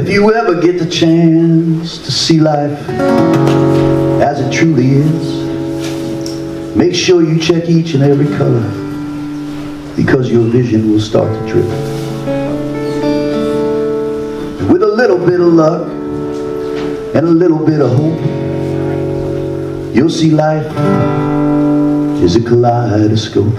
If you ever get the chance to see life as it truly is, make sure you check each and every color, because your vision will start to drift. And with a little bit of luck and a little bit of hope, you'll see life is a kaleidoscope.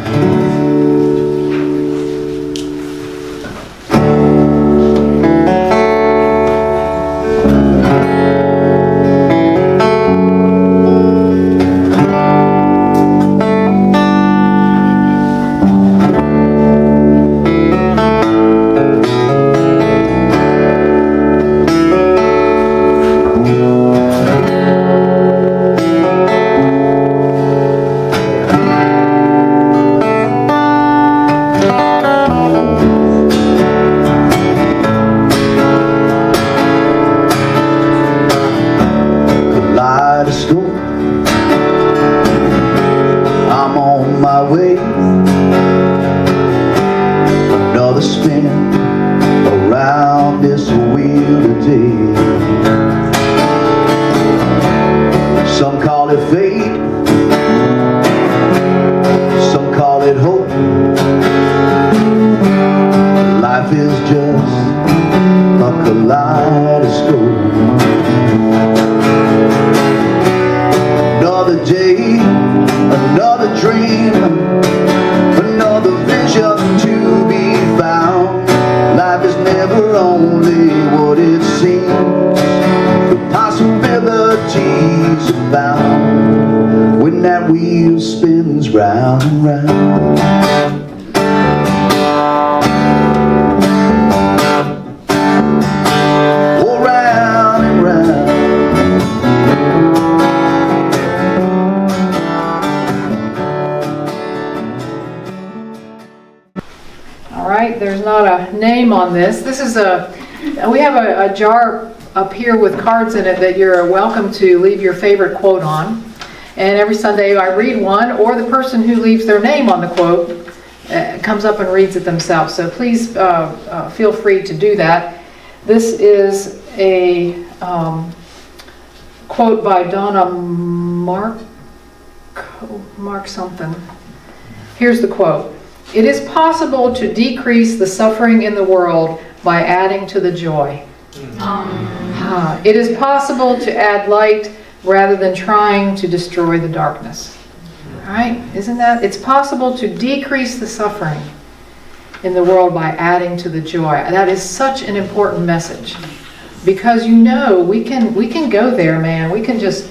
I'm on my way. Another spin around this wheel today. Some call it fate, some call it hope. Life is just a kaleidoscope. Another day, another dream, another vision to be found. Life is never only what it seems. The possibilities abound when that wheel spins round and round. There's not a name on this. This is we have a jar up here with cards in it that you're welcome to leave your favorite quote on. And every Sunday I read one, or the person who leaves their name on the quote comes up and reads it themselves. So please feel free to do that. This is a quote by Donna Mark something. Here's the quote. It is possible to decrease the suffering in the world by adding to the joy. It is possible to add light rather than trying to destroy the darkness. All right? Isn't that? It's possible to decrease the suffering in the world by adding to the joy. That is such an important message, because we can go there, man. We can just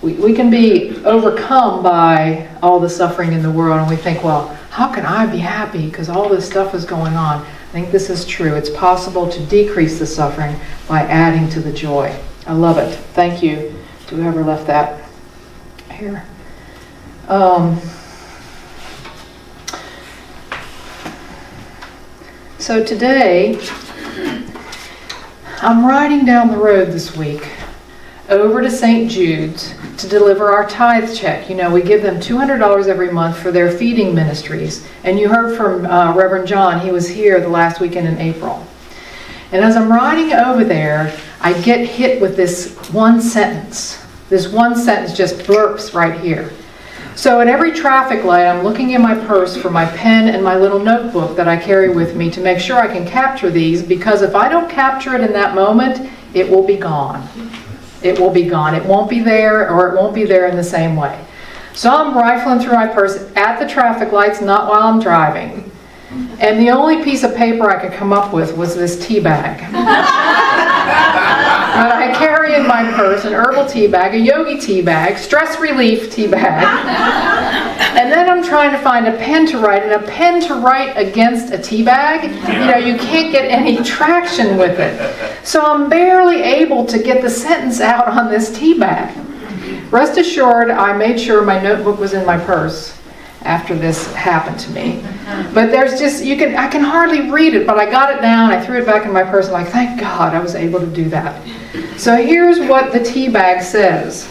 we can be overcome by all the suffering in the world, and we think, well, how can I be happy because all this stuff is going on? I think this is true. It's possible to decrease the suffering by adding to the joy. I love it. Thank you to whoever left that here. So today, I'm riding down the road this week over to St. Jude's to deliver our tithe check. You know, we give them $200 every month for their feeding ministries. And you heard from Reverend John. He was here the last weekend in April. And as I'm riding over there, I get hit with this one sentence. This one sentence just blurps right here. So at every traffic light, I'm looking in my purse for my pen and my little notebook that I carry with me to make sure I can capture these, because if I don't capture it in that moment, it will be gone. It will be gone. It won't be there, or it won't be there in the same way. So I'm rifling through my purse at the traffic lights, not while I'm driving. And the only piece of paper I could come up with was this tea bag. But I carry in my purse an herbal tea bag, a yogi tea bag, stress relief tea bag. And then I'm trying to find a pen to write, and a pen to write against a tea bag, you can't get any traction with it. So I'm barely able to get the sentence out on this tea bag. Rest assured, I made sure my notebook was in my purse after this happened to me. But there's just, I can hardly read it, but I got it down, I threw it back in my purse, and I'm like, thank God I was able to do that. So here's what the tea bag says.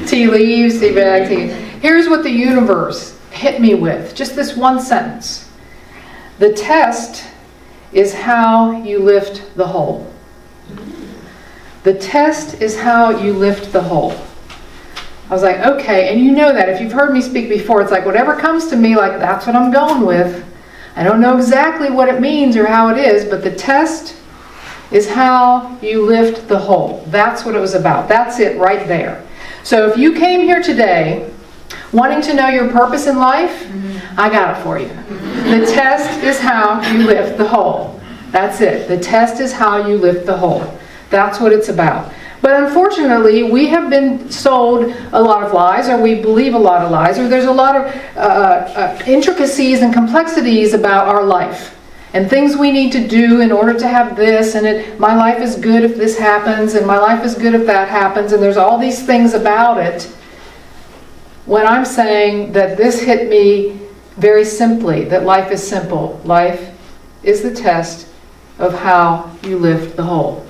Tea leaves, tea bag, tea. Here's what the universe hit me with, just this one sentence. The test is how you lift the whole. The test is how you lift the whole. I was like, okay, and you know that. If you've heard me speak before, it's like whatever comes to me, like that's what I'm going with. I don't know exactly what it means or how it is, but the test is how you lift the whole. That's what it was about. That's it right there. So if you came here today wanting to know your purpose in life, I got it for you. The test is how you lift the whole. That's it. The test is how you lift the whole. That's what it's about. But unfortunately, we have been sold a lot of lies, or we believe a lot of lies, or there's a lot of intricacies and complexities about our life. And things we need to do in order to have this, and my life is good if this happens, and my life is good if that happens, and there's all these things about it. When I'm saying that this hit me very simply, that life is simple. Life is the test of how you lift the whole.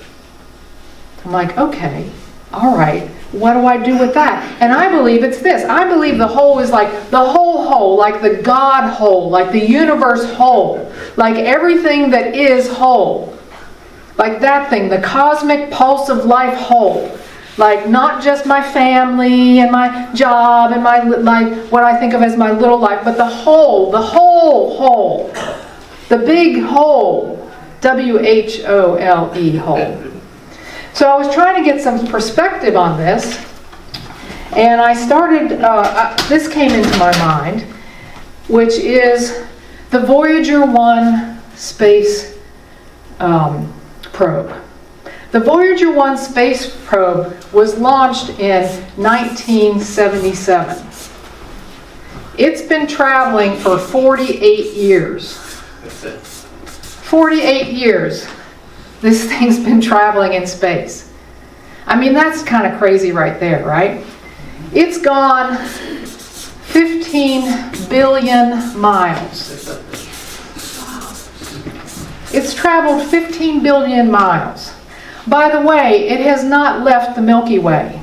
I'm like, okay, all right, what do I do with that? And I believe it's this. I believe the whole is like the whole, like the God whole, like the universe whole, like everything that is whole. Like that thing, the cosmic pulse of life whole. Like not just my family and my job and my what I think of as my little life, but the whole whole. The big whole. W-H-O-L-E, whole. So I was trying to get some perspective on this, and I started, this came into my mind, which is the Voyager 1 space probe. The Voyager 1 space probe was launched in 1977. It's been traveling for 48 years. 48 years. This thing's been traveling in space. I mean, that's kind of crazy right there, right? It's gone 15 billion miles. It's traveled 15 billion miles. By the way, it has not left the Milky Way.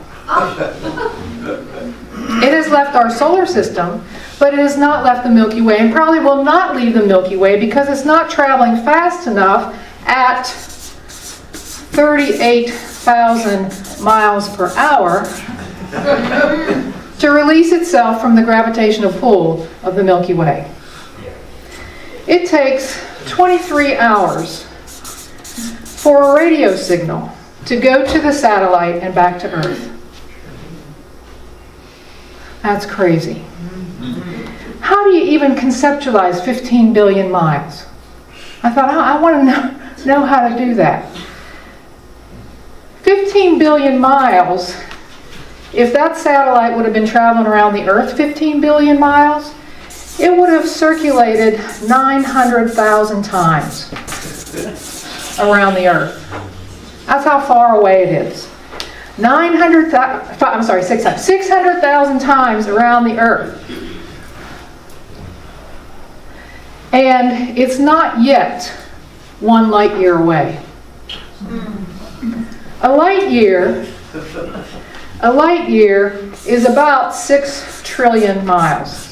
It has left our solar system, but it has not left the Milky Way, and probably will not leave the Milky Way because it's not traveling fast enough at 38,000 miles per hour to release itself from the gravitational pull of the Milky Way. It takes 23 hours for a radio signal to go to the satellite and back to Earth. That's crazy. How do you even conceptualize 15 billion miles? I thought, I want to know how to do that. 15 billion miles, if that satellite would have been traveling around the Earth 15 billion miles, it would have circulated 900,000 times around the Earth. That's how far away it is. 600,000 times around the Earth. And it's not yet 1 light year away. A light year is about 6 trillion miles.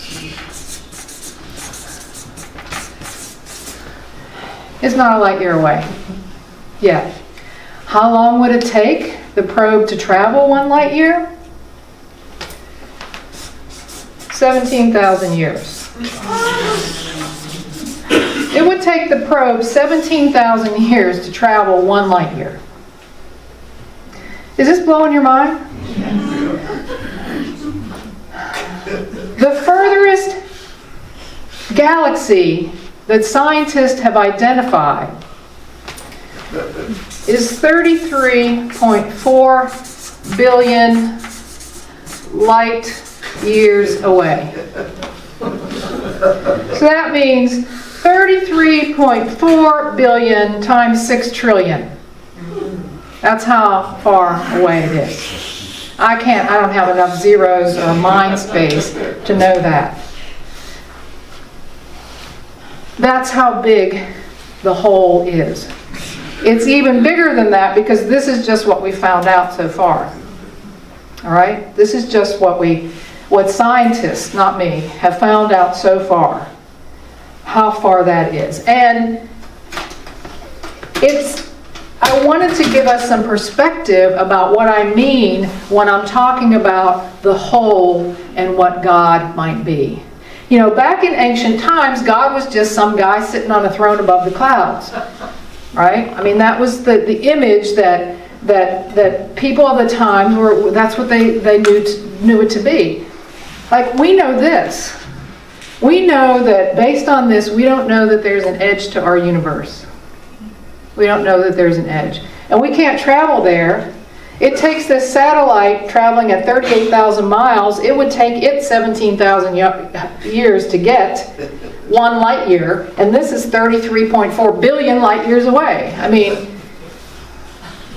It's not a light year away yet. How long would it take the probe to travel 1 light year? 17,000 years. It would take the probe 17,000 years to travel 1 light year. Is this blowing your mind? The furthest galaxy that scientists have identified is 33.4 billion light years away. So that means 33.4 billion times 6 trillion. That's how far away it is. I don't have enough zeros or mind space to know that. That's how big the whole is. It's even bigger than that because this is just what we found out so far. All right? This is just what scientists, not me, have found out so far. How far that is. And I wanted to give us some perspective about what I mean when I'm talking about the whole and what God might be. You know, back in ancient times, God was just some guy sitting on a throne above the clouds, right? I mean, that was the image that people of the time that's what they knew it to be. Like, we know this. We know that based on this, we don't know that there's an edge to our universe. We don't know that there's an edge. And we can't travel there. It takes this satellite traveling at 38,000 miles. It would take it 17,000 years to get 1 light year. And this is 33.4 billion light years away. I mean,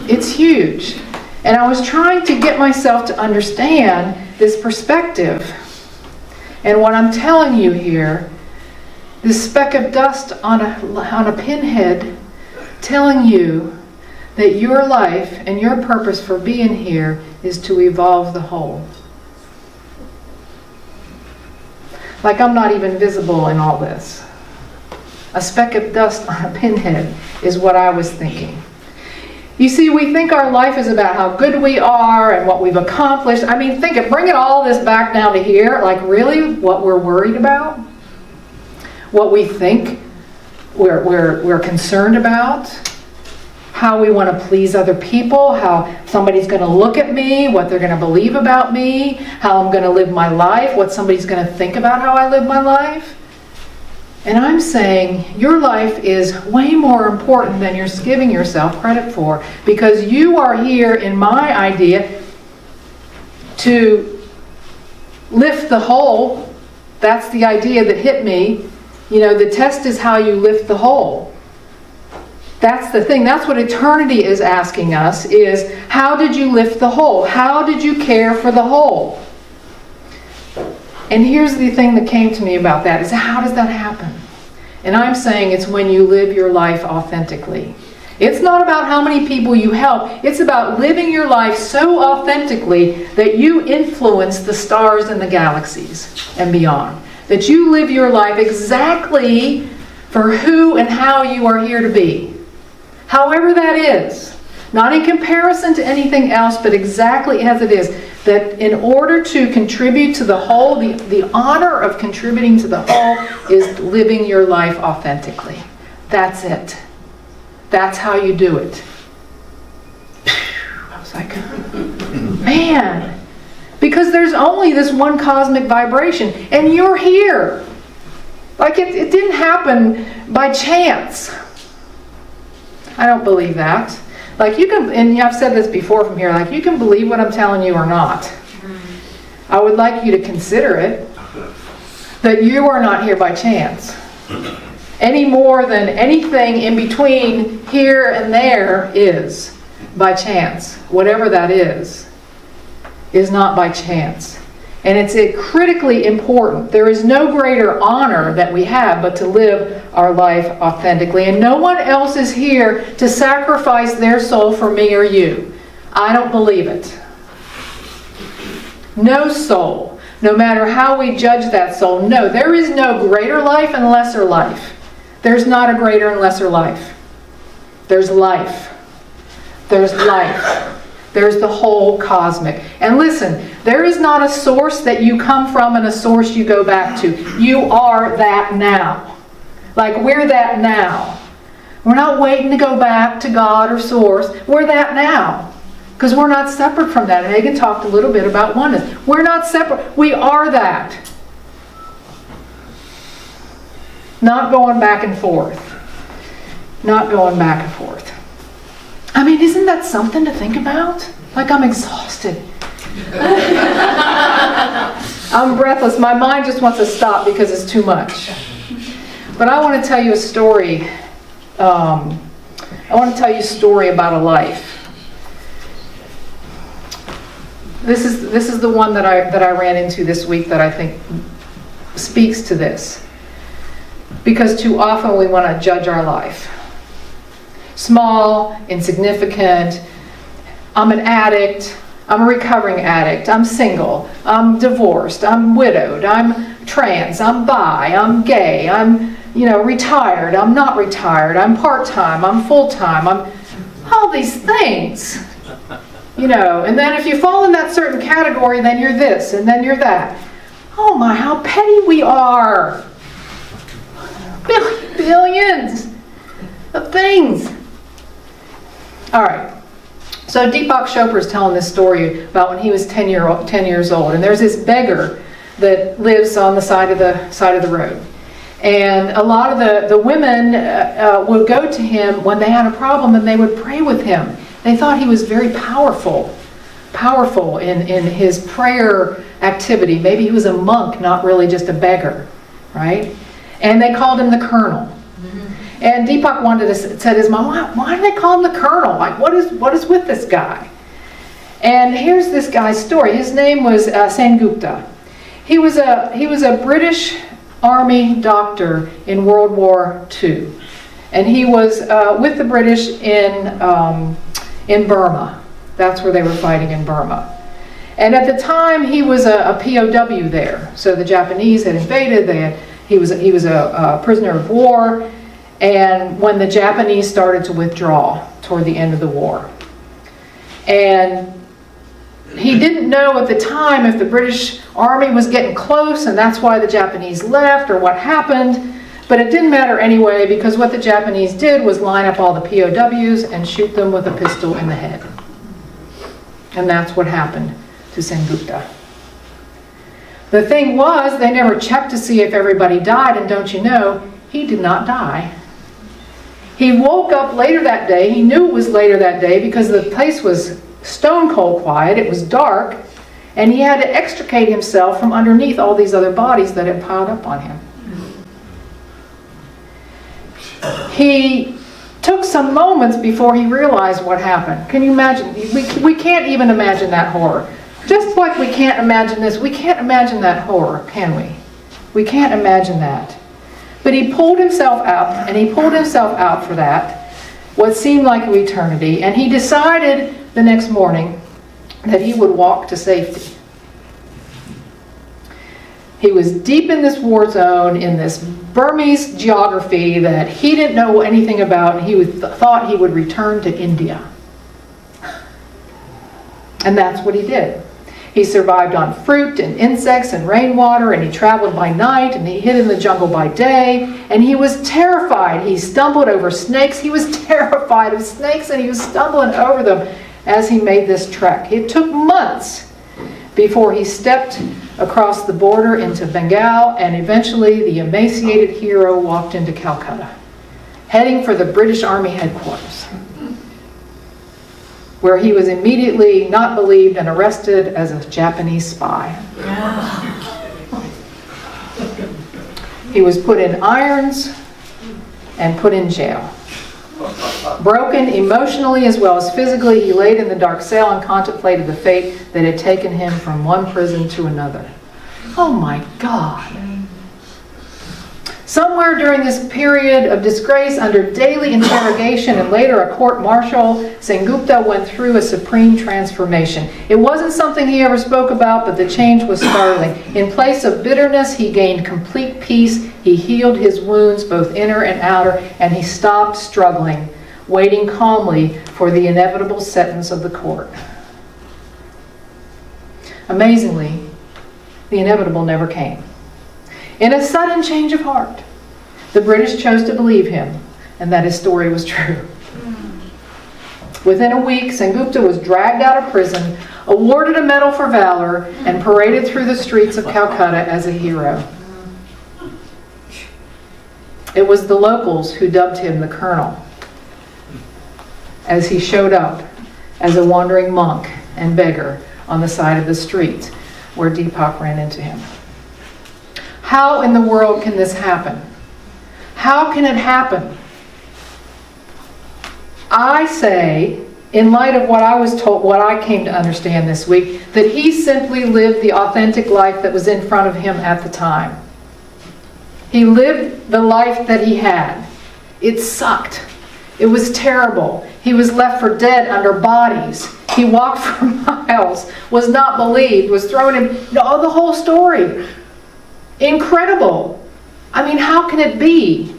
it's huge. And I was trying to get myself to understand this perspective. And what I'm telling you here, this speck of dust on a pinhead, telling you that your life and your purpose for being here is to evolve the whole. Like, I'm not even visible in all this. A speck of dust on a pinhead is what I was thinking. You see, we think our life is about how good we are and what we've accomplished. I mean, bring it all this back down to here. Like, really, what we're worried about? What we think we're concerned about? How we want to please other people? How somebody's going to look at me? What they're going to believe about me? How I'm going to live my life? What somebody's going to think about how I live my life? And I'm saying your life is way more important than you're giving yourself credit for, because you are here, in my idea, to lift the whole. That's the idea that hit me. You know, the test is how you lift the whole. That's the thing. That's what eternity is asking us, is how did you lift the whole? How did you care for the whole? And here's the thing that came to me about that, is how does that happen? And I'm saying it's when you live your life authentically. It's not about how many people you help. It's about living your life so authentically that you influence the stars and the galaxies and beyond. That you live your life exactly for who and how you are here to be. However that is. Not in comparison to anything else, but exactly as it is. That in order to contribute to the whole, the honor of contributing to the whole is living your life authentically. That's it. That's how you do it. I was like, man. Because there's only this one cosmic vibration. And you're here. Like, it didn't happen by chance. I don't believe that. Like, you can, and I've said this before from here, like, you can believe what I'm telling you or not. I would like you to consider it, that you are not here by chance. Any more than anything in between here and there is by chance. Whatever that is not by chance. And it's critically important. There is no greater honor that we have but to live our life authentically. And no one else is here to sacrifice their soul for me or you. I don't believe it. No soul, no matter how we judge that soul. No, there is no greater life and lesser life. There's not a greater and lesser life. There's life. There's life. There's the whole cosmic. And listen, there is not a source that you come from and a source you go back to. You are that now. Like, we're that now. We're not waiting to go back to God or source. We're that now. Because we're not separate from that. And Hagen talked a little bit about oneness. We're not separate. We are that. Not going back and forth. Not going back and forth. I mean, isn't that something to think about? Like, I'm exhausted. I'm breathless. My mind just wants to stop because it's too much. But I want to tell you a story. I want to tell you a story about a life. This is the one that I ran into this week that I think speaks to this. Because too often we want to judge our life. Small, insignificant. I'm an addict. I'm a recovering addict. I'm single. I'm divorced. I'm widowed. I'm trans. I'm bi. I'm gay. I'm retired, I'm not retired, I'm part-time, I'm full-time, I'm all these things. And then if you fall in that certain category, then you're this, and then you're that. Oh my, how petty we are. Billions of things. All right. So Deepak Chopra is telling this story about when he was 10 years old. And there's this beggar that lives on the side of the road. And a lot of the women would go to him when they had a problem, and they would pray with him. They thought he was very powerful in his prayer activity. Maybe he was a monk, not really just a beggar, right? And they called him the Colonel. Mm-hmm. And Deepak said to his mom, why do they call him the Colonel? Like, what is with this guy? And here's this guy's story. His name was Sengupta. He was a British Army doctor in World War II. And he was with the British in Burma. That's where they were fighting, in Burma. And at the time, he was a POW there. So the Japanese had invaded. He was a prisoner of war. And when the Japanese started to withdraw toward the end of the war. And he didn't know at the time if the British Army was getting close, and that's why the Japanese left, or what happened. But it didn't matter anyway, because what the Japanese did was line up all the POWs and shoot them with a pistol in the head. And that's what happened to Sengupta. The thing was, they never checked to see if everybody died, and don't you know, he did not die. He woke up later that day. He knew it was later that day because the place was stone cold quiet. It was dark, and he had to extricate himself from underneath all these other bodies that had piled up on him. He took some moments before he realized what happened. Can you imagine? We can't even imagine that horror. Just like we can't imagine this, we can't imagine that horror, can we? We can't imagine that. But he pulled himself up, and he pulled himself out for that, what seemed like an eternity, and he decided the next morning that he would walk to safety. He was deep in this war zone, in this Burmese geography that he didn't know anything about, and he thought he would return to India. And that's what he did. He survived on fruit and insects and rainwater, and he traveled by night, and he hid in the jungle by day, and he was terrified. He stumbled over snakes. He was terrified of snakes, and he was stumbling over them as he made this trek. It took months before he stepped across the border into Bengal, and eventually the emaciated hero walked into Calcutta, heading for the British Army headquarters, where he was immediately not believed and arrested as a Japanese spy. He was put in irons and put in jail. Broken emotionally as well as physically, he laid in the dark cell and contemplated the fate that had taken him from one prison to another. Oh my God. Somewhere during this period of disgrace, under daily interrogation and later a court-martial, Sengupta went through a supreme transformation. It wasn't something he ever spoke about, but the change was startling. In place of bitterness, he gained complete peace. He healed his wounds, both inner and outer, and he stopped struggling, waiting calmly for the inevitable sentence of the court. Amazingly, the inevitable never came. In a sudden change of heart, the British chose to believe him, and that his story was true. Within a week, Sengupta was dragged out of prison, awarded a medal for valor, and paraded through the streets of Calcutta as a hero. It was the locals who dubbed him the Colonel, as he showed up as a wandering monk and beggar on the side of the street where Deepak ran into him. How in the world can this happen? How can it happen? I say, in light of what I was told, what I came to understand this week, that he simply lived the authentic life that was in front of him at the time. He lived the life that he had. It sucked. It was terrible. He was left for dead under bodies. He walked for miles, was not believed, was thrown in, the whole story. Incredible. I mean, how can it be?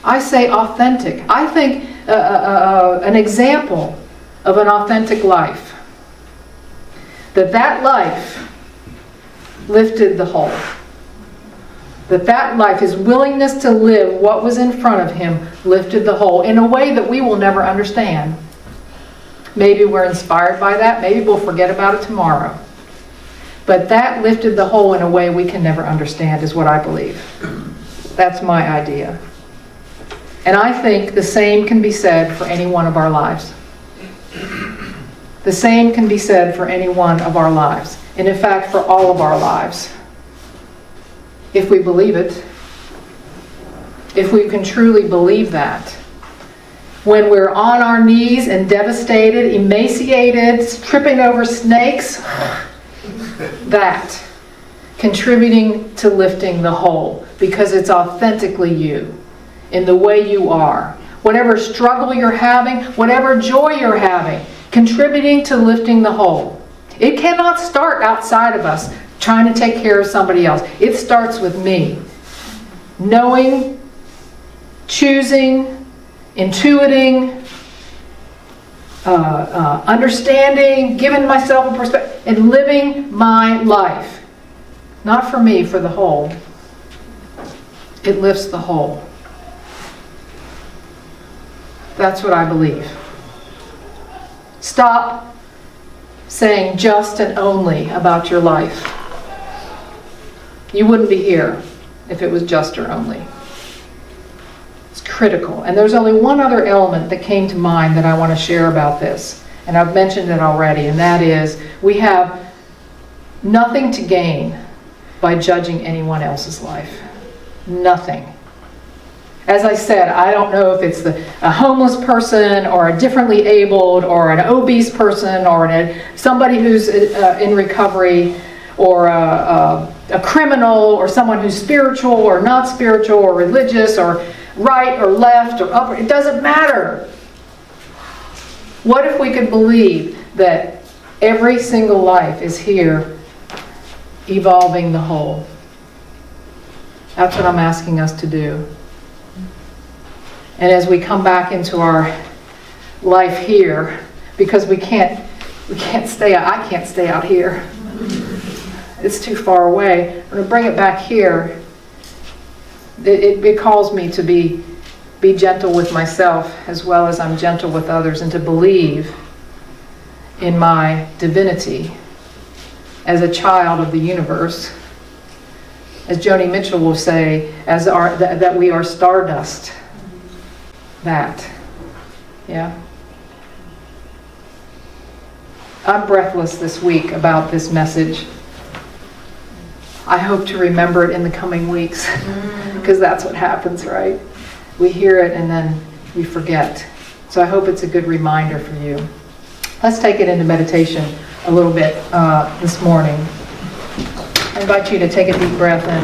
I say authentic. I think an example of an authentic life, that life lifted the whole. That life, his willingness to live what was in front of him, lifted the whole in a way that we will never understand. Maybe we're inspired by that. Maybe we'll forget about it tomorrow. But that lifted the whole in a way we can never understand, is what I believe. That's my idea. And I think the same can be said for any one of our lives. The same can be said for any one of our lives. And in fact, for all of our lives. If we believe it. If we can truly believe that. When we're on our knees and devastated, emaciated, tripping over snakes, that contributing to lifting the whole, because it's authentically you, in the way you are. Whatever struggle you're having, whatever joy you're having, contributing to lifting the whole. It cannot start outside of us, trying to take care of somebody else. It starts with me. Knowing, choosing, intuiting, understanding, giving myself a perspective, and living my life. Not for me, for the whole. It lifts the whole. That's what I believe. Stop saying just and only about your life. You wouldn't be here if it was just or only. It's critical. And there's only one other element that came to mind that I want to share about this. And I've mentioned it already, and that is we have nothing to gain by judging anyone else's life. Nothing. As I said, I don't know if it's a homeless person or a differently abled or an obese person or somebody who's in recovery or a criminal or someone who's spiritual or not spiritual or religious or right or left or upper. It doesn't matter. What if we could believe that every single life is here evolving the whole? That's what I'm asking us to do. And as we come back into our life here, because we can't stay out, I can't stay out here. It's too far away. I'm going to bring it back here. It calls me to be gentle with myself as well as I'm gentle with others, and to believe in my divinity as a child of the universe. As Joni Mitchell will say, that we are stardust. That. Yeah. I'm breathless this week about this message. I hope to remember it in the coming weeks, because that's what happens, right? We hear it and then we forget. So I hope it's a good reminder for you. Let's take it into meditation a little bit this morning. I invite you to take a deep breath in.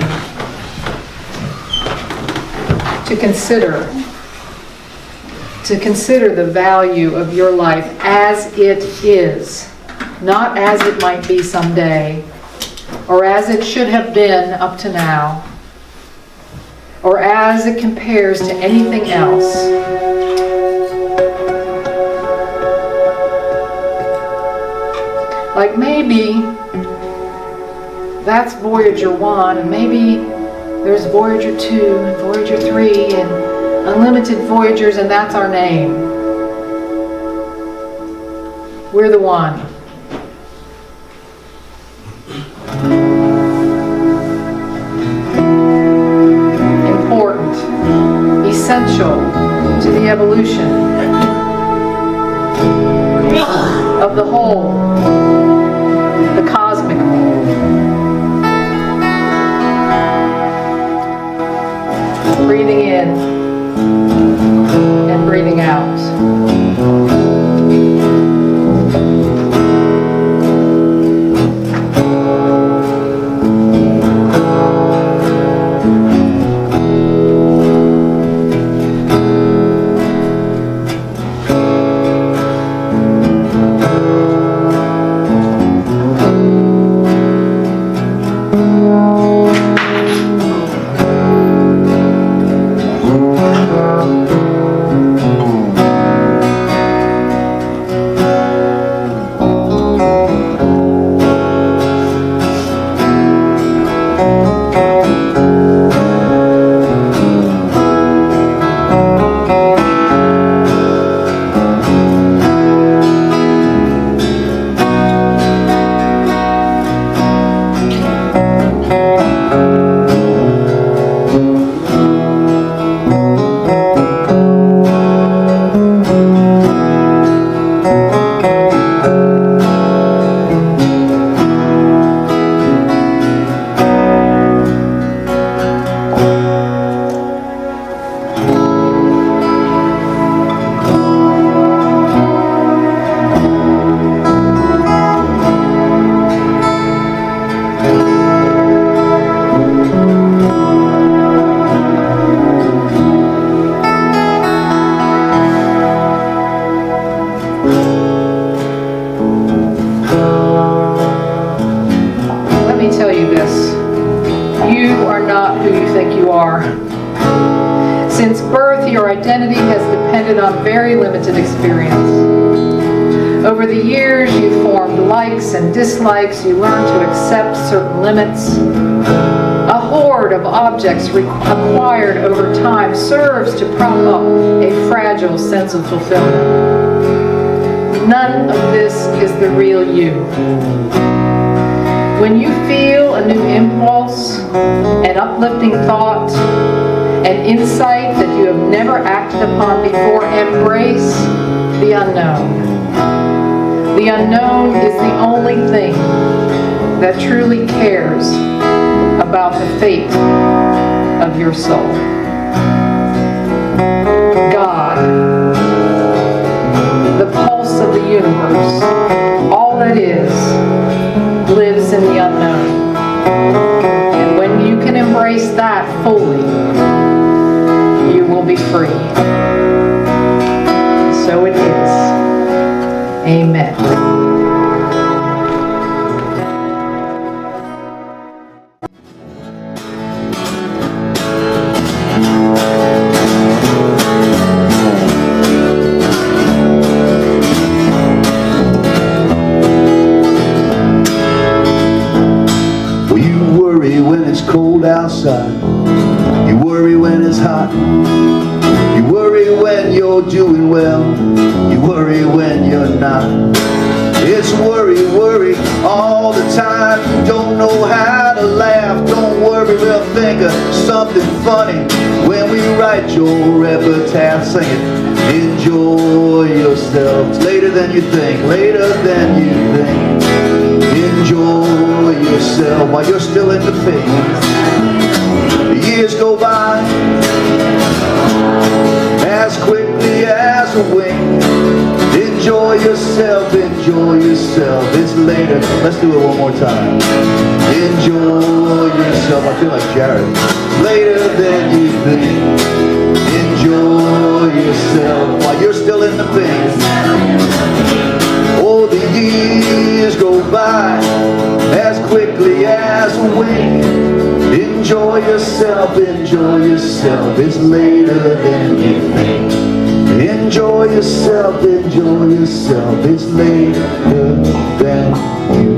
To consider the value of your life as it is, not as it might be someday, or as it should have been up to now, or as it compares to anything else. Like maybe that's Voyager 1, and maybe there's Voyager 2 and Voyager 3 and unlimited Voyagers, and that's our name. We're the one. Important, essential to the evolution of the whole, the cosmic whole. Breathing in and breathing out. are. Since birth, your identity has depended on very limited experience. Over the years, you formed likes and dislikes. You learned to accept certain limits. A hoard of objects acquired over time serves to prop up a fragile sense of fulfillment. None of this is the real you. When you feel a new impulse, an uplifting thought, an insight that you have never acted upon before, embrace the unknown. The unknown is the only thing that truly cares about the fate of your soul. God, the pulse of the universe, all that is, lives in the unknown. And when you can embrace that fully, you will be free. So it is. Amen. Cold outside, you worry when it's hot, you worry when you're doing well, you worry when you're not. It's worry, worry all the time. You don't know how to laugh. Don't worry, we'll think of something funny when we write your epitaph. Sing it. Enjoy yourself. It's later than you think, later than you think. Enjoy yourself while you're still in the phase. The years go by as quickly as a wink. Enjoy yourself, enjoy yourself. It's later. Let's do it one more time. Enjoy yourself. I feel like Jared. Later than you think. Enjoy yourself while you're still in the phase. Oh, the years go by as quickly as a wink. Enjoy yourself, enjoy yourself. It's later than you think. Enjoy yourself, enjoy yourself. It's later than you